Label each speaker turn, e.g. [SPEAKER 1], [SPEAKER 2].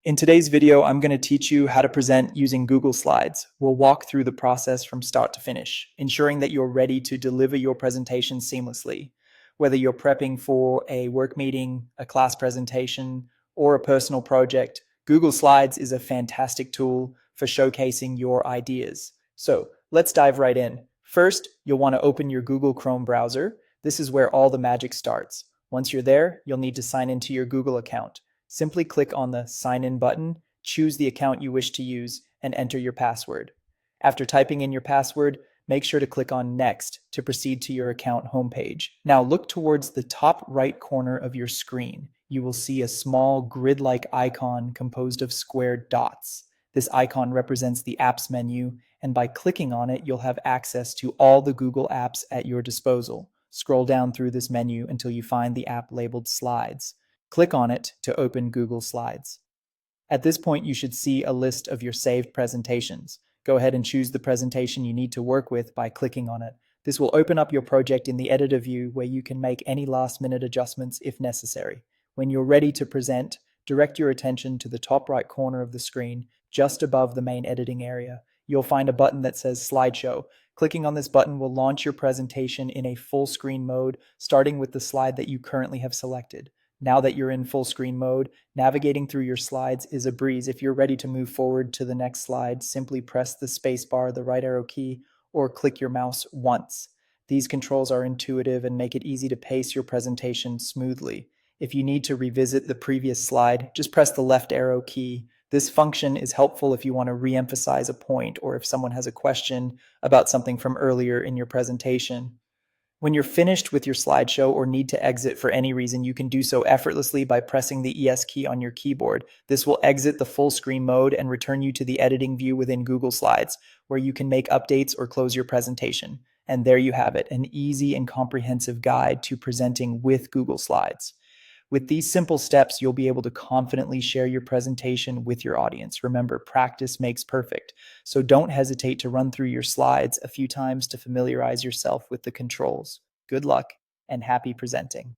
[SPEAKER 1] In today's video, I'm going to teach you how to present using Google Slides. We'll walk through the process from start to finish, ensuring that you're ready to deliver your presentation seamlessly. Whether you're prepping for a work meeting, a class presentation, or a personal project, Google Slides is a fantastic tool for showcasing your ideas. So let's dive right in. First, you'll want to open your Google Chrome browser. This is where all the magic starts. Once you're there, you'll need to sign into your Google account. Simply click on the Sign In button, choose the account you wish to use, and enter your password. After typing in your password, make sure to click on Next to proceed to your account homepage. Now look towards the top right corner of your screen. You will see a small grid-like icon composed of square dots. This icon represents the Apps menu, and by clicking on it, you'll have access to all the Google apps at your disposal. Scroll down through this menu until you find the app labeled Slides. Click on it to open Google Slides. At this point, you should see a list of your saved presentations. Go ahead and choose the presentation you need to work with by clicking on it. This will open up your project in the editor view where you can make any last-minute adjustments if necessary. When you're ready to present, direct your attention to the top right corner of the screen, just above the main editing area. You'll find a button that says Slideshow. Clicking on this button will launch your presentation in a full screen mode, starting with the slide that you currently have selected. Now that you're in full screen mode, navigating through your slides is a breeze. If you're ready to move forward to the next slide, simply press the space bar, the right arrow key, or click your mouse once. These controls are intuitive and make it easy to pace your presentation smoothly. If you need to revisit the previous slide, just press the left arrow key. This function is helpful if you want to re-emphasize a point or if someone has a question about something from earlier in your presentation. When you're finished with your slideshow or need to exit for any reason, you can do so effortlessly by pressing the ES key on your keyboard. This will exit the full screen mode and return you to the editing view within Google Slides, where you can make updates or close your presentation. And there you have it, an easy and comprehensive guide to presenting with Google Slides. With these simple steps, you'll be able to confidently share your presentation with your audience. Remember, practice makes perfect. So don't hesitate to run through your slides a few times to familiarize yourself with the controls. Good luck and happy presenting.